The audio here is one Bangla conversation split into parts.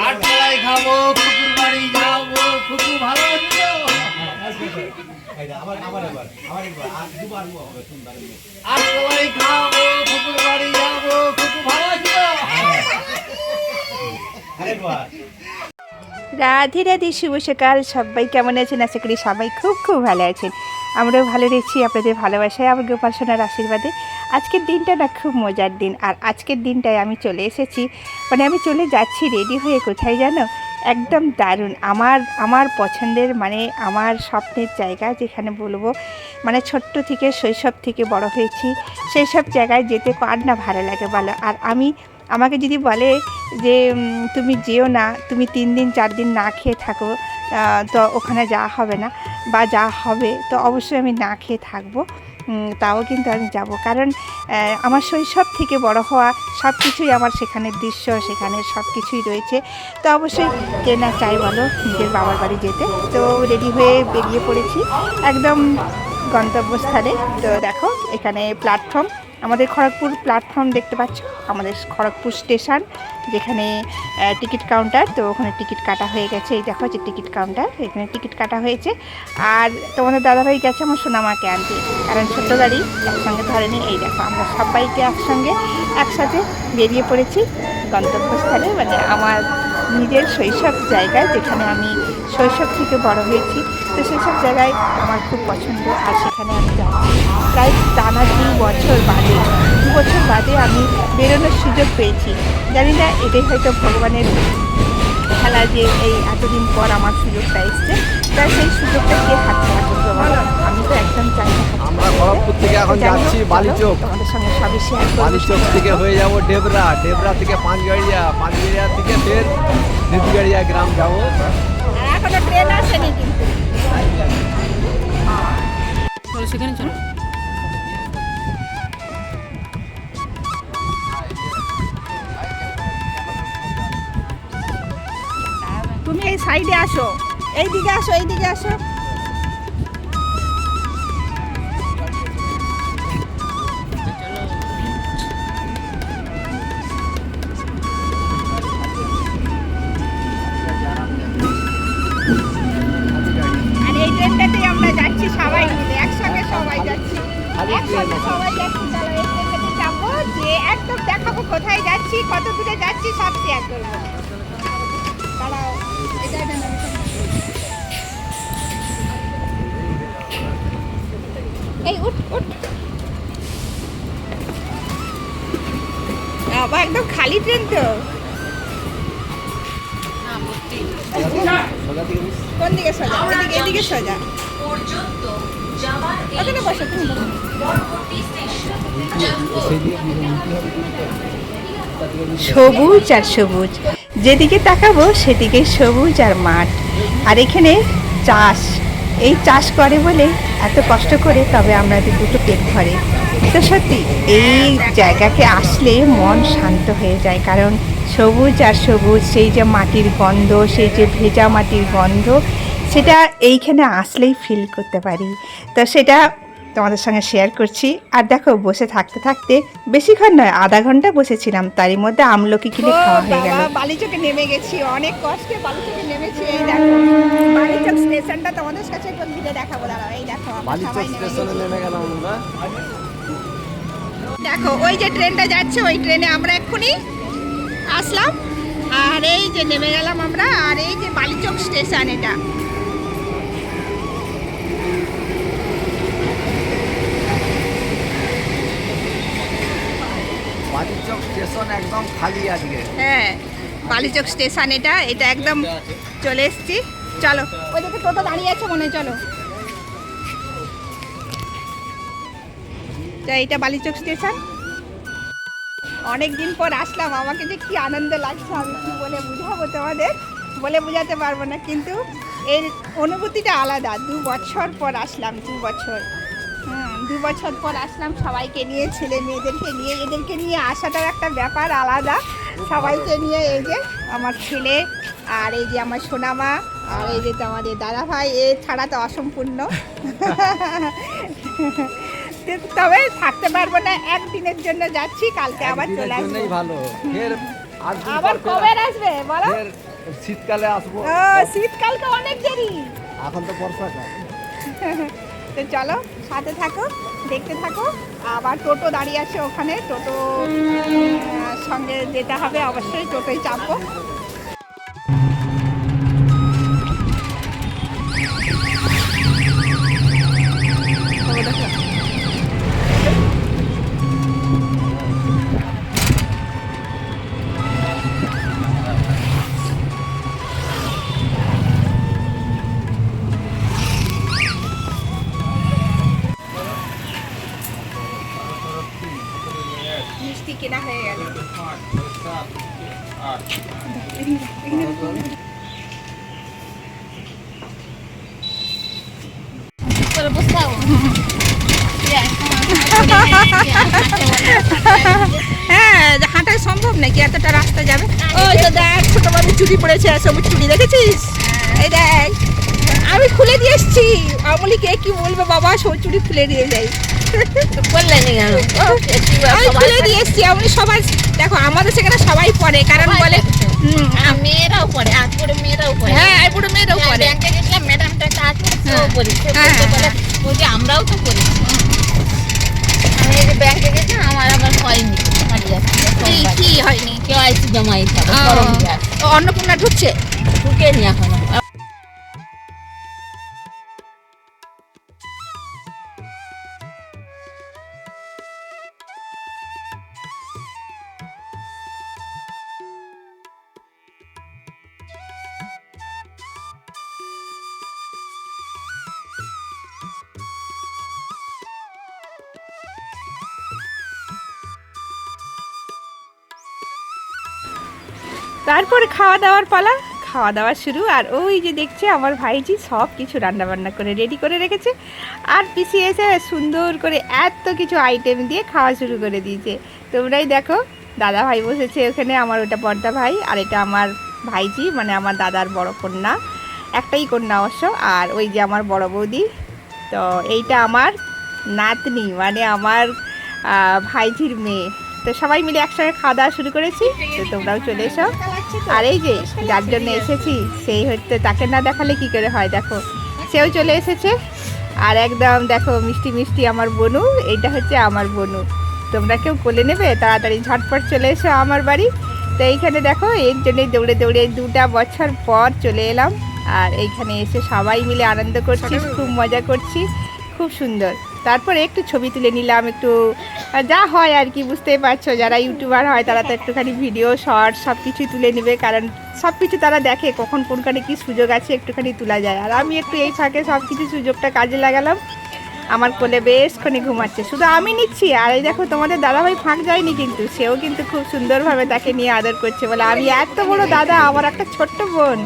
আটতলায় খাবো, কুকুর বাড়ি যাবো, কুকুর ভালো আছো? আটতলায় খাবো, কুকুর বাড়ি যাবো, কুকুর ভালো আছো? রাধে রাধে, শুভ সকাল। সবাই কেমন আছেন? আশা করি সবাই খুব খুব ভালো আছেন। আমরাও ভালো রয়েছি আপনাদের ভালোবাসায়, আমার গোপাল সোনার আশীর্বাদে। আজকের দিনটা না খুব মজার দিন। আর আজকের দিনটায় আমি চলে এসেছি, মানে আমি চলে যাচ্ছি রেডি হয়ে। কোথায় জানো? একদম দারুণ, আমার পছন্দের, মানে আমার স্বপ্নের জায়গা, যেখানে বলবো মানে ছোট্ট থেকে শৈশব থেকে বড় হয়েছি, সেই সব জায়গায় যেতে কার না ভালো লাগে বলো। আর আমাকে যদি বলে যে তুমি যেও না, তুমি 3 দিন 4 দিন না খেয়ে থাকো, তো ওখানে যাওয়া হবে না, বা যা হবে তো অবশ্যই আমি না খেয়ে থাকবো, তাও কিন্তু আমি যাব। কারণ আমার শৈশব থেকে বড় হওয়া সব কিছুই আমার সেখানের দৃশ্য, সেখানের সব কিছুই রয়েছে। তো অবশ্যই কে না চাই বলো নিজের বাবার বাড়ি যেতে। তো রেডি হয়ে বেরিয়ে পড়েছি একদম গন্তব্যস্থানে। তো দেখো এখানে প্ল্যাটফর্ম, আমাদের খড়গপুর প্ল্যাটফর্ম দেখতে পাচ্ছ, আমাদের খড়গপুর স্টেশন, যেখানে টিকিট কাউন্টার। তো ওখানে টিকিট কাটা হয়ে গেছে, এই দেখো যে টিকিট কাউন্টার, এখানে টিকিট কাটা হয়েছে। আর তোমাদের দাদাভাই গেছে আমার সোনামাকে আনতে, কারণ ছোট্ট গাড়ি একসঙ্গে ধরেনি। এই দেখো আমরা সবাইকে একসাথে বেরিয়ে পড়েছি গন্তব্যস্থলে, মানে আমার নিজের শৈশব জায়গায়, যেখানে আমি শৈশব থেকে বড় হয়েছি। তো সেই সব জায়গায় আমার খুব পছন্দ, আর সেখানে আমি যাচ্ছি প্রায় টানা 2 বছর বাদে আমি বেরোনোর সুযোগ পেয়েছি। জানি না এটাই হয়তো ভগবানের খেলা, যে এই এতদিন পর আমার সুযোগটা এসছে। তাই সেই সুযোগটা কে হাতছাড়া করতে পারবো? আমি তো একদম চাই না। আমরা খড়গপুর থেকে এখন যাচ্ছি বালিচক, তোমাদের সঙ্গে সবই শেয়ার করব। বালিচক থেকে হয়ে যাব ডেবরা, ডেবরা থেকে পাঁচগাড়িয়া, পাঁচগাড়িয়া থেকে ফের নেদুগাড়িয়া গ্রাম যাবো। এখনো ট্রেন আসেনি কিন্তু। চলো সেখানে চলো। তুমি এই সাইডে আসো, এইদিকে আসো, এইদিকে আসো। আর এই ট্রেনটাতেই আমরা যাচ্ছি সবাই মিলে, একসঙ্গে সবাই যাচ্ছি, চলো এই ট্রেনটাতে যাবো, যে একদম দেখাবো কোথায় যাচ্ছি, কত দূরে যাচ্ছি, সব শেয়ার করবো। দাঁড়াও, এটা এই উঠ আবার একদম খালি ট্রেন তো। কোন দিকে সোজা? এদিকে সোজা ওখানে বসো, তুমি বসো। সবুজ আর সবুজ, যেদিকে তাকাবো সেদিকে সবুজ আর মাঠ। আর এখানে চাষ, এই চাষ করে বলে এত কষ্ট করে, তবে আমাদের দুটো পেট ভরে। তো সত্যি এই জায়গাকে আসলে মন শান্ত হয়ে যায়, কারণ সবুজ আর সবুজ, সেই যে মাটির গন্ধ, সেই যে ভেজা মাটির গন্ধ, সেটা এইখানে আসলেই ফিল করতে পারি। তো সেটা তোমাদের সঙ্গে শেয়ার করছি। আর দেখো বসে থাকতে থাকতে বেশিক্ষণ নয়, আধা ঘন্টা বসেছিলাম, তারই মধ্যে আমলকি কিনে খাওয়া হয়ে গেল। বালিচকে নেমে গেছি, অনেক কষ্টে বালিচকে নেমেছি। এই দেখো বালিচক স্টেশনটা তোমাদের কাছে একটু ঘুরে দেখাবো, দাঁড়াও। এই দেখো বালিচক স্টেশনে নেমে গেলাম আমরা। দেখো ওই যে ট্রেনটা যাচ্ছে, ওই ট্রেনে আমরা এক্ষুনি আসলাম, আর এই যে নেমে গেলাম আমরা। আর এই যে বালিচক স্টেশন, এটা বালিচক স্টেশন একদম খালি আজকে। হ্যাঁ, বালিচক স্টেশন এটা একদম চলে এসছি। চলো ওই দিকে টোটো দাঁড়িয়ে আছে মনে হয়, চলো। এইটা বালিচক স্টেশন। অনেক দিন পর আসলাম, আমাকে যে কি আনন্দ লাগছে আমি কি বলে বুঝাবো তোমাদের, বলে বোঝাতে পারবো না। কিন্তু এর অনুভূতিটা আলাদা। 2 বছর পর আসলাম, 2 বছর 2 বছর পর আসলাম সবাইকে নিয়ে, ছেলে মেয়েদেরকে নিয়ে। এদেরকে নিয়ে আসাটার একটা ব্যাপার আলাদা, সবাইকে নিয়ে। এই যে আমার ছেলে, আর এই যে আমার সোনামা, আর এই যে আমাদের দাদা ভাই, এ ছাড়া তো অসম্পূর্ণ। তবে থাকতে পারবো না, একদিনের জন্য যাচ্ছি, কালকে আবার একদিনের চলে আসবো। জন্যই ভালো। ফের আসবো আবার কবে আসবে বলো? ফের শীতকালে আসবো। ও শীতকাল তো অনেক দেরি। এখন তো বর্ষাকাল। তো চলো সাথে থাকো, দেখতে থাকো। আবার টোটো দাঁড়িয়ে আছে ওখানে, টোটো সঙ্গে যেতে হবে অবশ্যই, টোটোয় চাপবো। মিষ্টি কেনা হয়ে গেল। করে বসে থাকো। হ্যাঁ, হাঁটা সম্ভব নাকি, এতটা রাস্তা যাবে? ওই তো দেখ ছোট বাবু চুড়ি পড়েছে, সবুজ চুড়ি দেখেছিস? এই দেখ আমি খুলে দিয়ে এসছি। আমলিকে কি বলবে বাবা, সব চুড়ি খুলে দিয়ে যাই। বললে নি কেন? আমি খুলে দিয়ে এসছি, আমলি সবাই দেখো, আমাদের সেখানে সবাই পড়ে, কারণ বলে মেয়েরাও পড়ে, আজ করে মেয়েরাও পড়ে। হ্যাঁ এই বুড়ো মেয়েরাও পড়ে। ব্যাংকে গেছিলাম, ম্যাডামটা কাজ হ্যাঁ। করি, হ্যাঁ, বলে বলছি আমরাও তো করি। আমি এই যে ব্যাংকে গেছি, আমার আবার হয়নি, হারিয়ে যাচ্ছে। কি হয়নি? KYC জমা দিতে হবে, ফর্ম দিয়ে আসতে। অন্নপূর্ণা ঢুকছে? ঢুকেনি এখনো। তারপরে খাওয়া দাওয়ার পালা, খাওয়া দাওয়া শুরু। আর ওই যে দেখছে আমার ভাইজি সব কিছু রান্না বান্না করে রেডি করে রেখেছে, আর পিসি এসে সুন্দর করে এত কিছু আইটেম দিয়ে খাওয়া শুরু করে দিয়েছে। তোমরাই দেখো, দাদা ভাই বসেছে ওখানে, আমার ওটা বড়দা ভাই, আর এটা আমার ভাইজি, মানে আমার দাদার বড় কন্যা, একটাই কন্যা অবশ্য। আর ওই যে আমার বড় বৌদি, তো এইটা আমার নাতনি, মানে আমার ভাইজির মেয়ে। তো সবাই মিলে একসঙ্গে খাওয়া দাওয়া শুরু করেছি। তো তোমরাও চলে এসো। আর এই যে যার জন্য এসেছি সেই হচ্ছে, তাকে না দেখালে কি করে হয়, দেখো সেও চলে এসেছে। আর একদম দেখো মিষ্টি মিষ্টি আমার বনু, এইটা হচ্ছে আমার বনু। তোমরা কেউ কোলে নেবে, তাড়াতাড়ি ঝটপট চলে এসো আমার বাড়ি। তো এইখানে দেখো এর জন্যই দৌড়ে দৌড়ে 2টা বছর পর চলে এলাম। আর এইখানে এসে সবাই মিলে আনন্দ করছি, খুব মজা করছি, খুব সুন্দর। তারপরে একটু ছবি তুলে নিলাম, একটু যা হয় আর কি, বুঝতেই পারছো, যারা ইউটিউবার হয় তারা তো একটুখানি ভিডিও শর্ট সব কিছুই তুলে নেবে, কারণ সব কিছু তারা দেখে কখন কোনখানে কী সুযোগ আছে একটুখানি তোলা যায়। আর আমি একটু এই ফাঁকে সব কিছু সুযোগটা কাজে লাগালাম। আমার কোলে বেশক্ষণে ঘুমাচ্ছে, শুধু আমি নিচ্ছি। আর এই দেখো তোমাদের দাদাভাই ফাঁক যায়নি কিন্তু, সেও কিন্তু খুব সুন্দরভাবে তাকে নিয়ে আদর করছে, বলে আমি এত বড় দাদা, আমার একটা ছোট্ট বোন,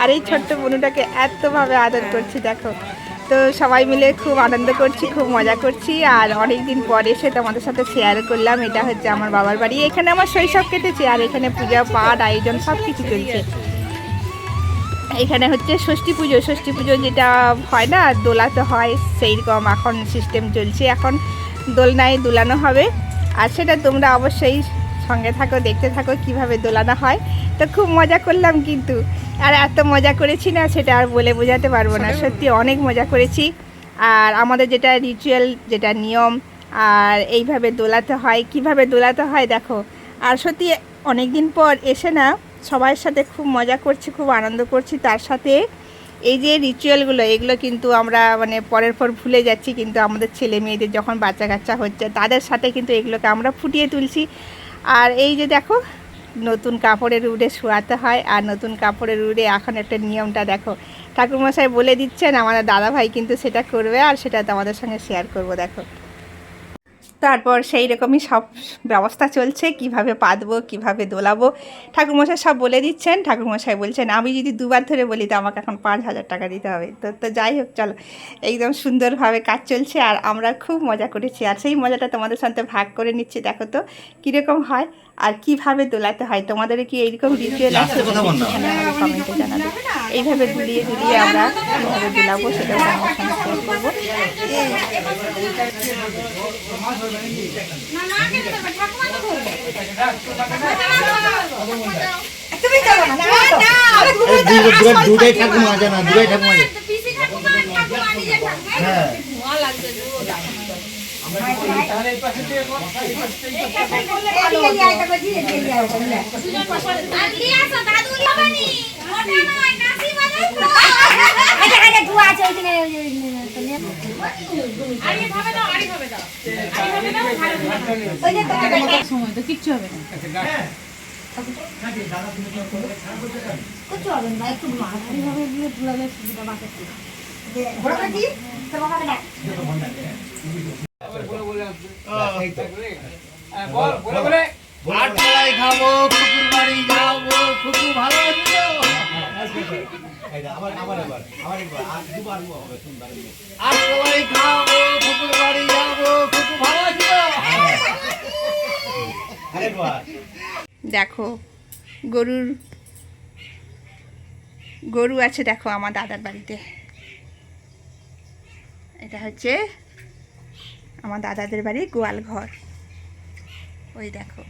আর এই ছোট্ট বোনটাকে এতভাবে আদর করছি দেখো। তো সবাই মিলে খুব আনন্দ করছি, খুব মজা করছি। আর অনেক দিন পর এসে তোমাদের সাথে শেয়ার করলাম, এটা হচ্ছে আমার বাবার বাড়ি, এখানে আমার শৈশব কেটেছে। আর এখানে পূজা পাঠ আয়োজন সব কিছু চলছে। এখানে হচ্ছে ষষ্ঠী পুজো যেটা হয় না, দোলাতে হয়, সেই রকম এখন সিস্টেম চলছে। এখন দোলনায় দোলানো হবে, আর সেটা তোমরা অবশ্যই সঙ্গে থাকো, দেখতে থাকো কিভাবে দোলানো হয়। তো খুব মজা করলাম কিন্তু, আর এত মজা করেছি না সেটা আর বলে বোঝাতে পারবো না, সত্যি অনেক মজা করেছি। আর আমাদের যেটা রিচুয়াল, যেটা নিয়ম, আর এইভাবে দোলাতে হয়, কিভাবে দোলাতে হয় দেখো। আর সত্যি অনেক দিন পর এসে না সবার সাথে খুব মজা করছি, খুব আনন্দ করছি। তার সাথে এই যে রিচুয়ালগুলো, এগুলো কিন্তু আমরা মানে পরের পর ভুলে যাচ্ছি, কিন্তু আমাদের ছেলে মেয়েদের যখন বাচ্চা কাচ্চা হচ্ছে তাদের সাথে কিন্তু এগুলোকে আমরা ফুটিয়ে তুলছি। আর এই যে দেখো, নতুন কাপড়ের উড়ে শোয়াতে হয়, আর নতুন কাপড়ের উড়ে এখন একটা নিয়মটা দেখো ঠাকুরমশাই বলে দিচ্ছেন, আমাদের দাদাভাই কিন্তু সেটা করবে, আর সেটা তোমাদের সঙ্গে শেয়ার করব। দেখো তারপর সেই রকমই সব ব্যবস্থা চলছে, কিভাবে পাতবো কিভাবে দোলাবো। ঠাকুরমশাই সব বলে দিচ্ছেন। ঠাকুরমশাই বলছেন আমি যদি দুবার ধরে বলি তো আমাকে এখন 5,000 টাকা দিতে হবে। তো যাই হোক, চলো, একদম সুন্দরভাবে কাজ চলছে আর আমরা খুব মজা করেছি। আর সেই মজাটা তোমাদের সাথে ভাগ করে নিচ্ছি। দেখো তো কীরকম হয় আর কিভাবে দোলাতে হয়। তোমাদের কি এইরকম ভিডিও লাগছে কমেন্টে জানাবে। এইভাবে দুলিয়ে দুলিয়ে আমরা কীভাবে দোলাবো সেটাও আমার সঙ্গে শেয়ার করবো। দুটাই ঠাকুমা আছে না, দুটাই ঠাকুমা আছে। হ্যাঁ সময় তো কিচ্ছু হবে না। আটকলাই খাবো, কুকুর বাড়ি যাবো, কুকুর ভালো আছে তো? আটকলাই খাবো, কুকুর বাড়ি যাবো, কুকুর ভালো আছে তো? দেখো গরু আছে দেখো আমার দাদার বাড়িতে। এটা হচ্ছে আমার দাদাদের বাড়ির গোয়াল ঘর। ওই দেখো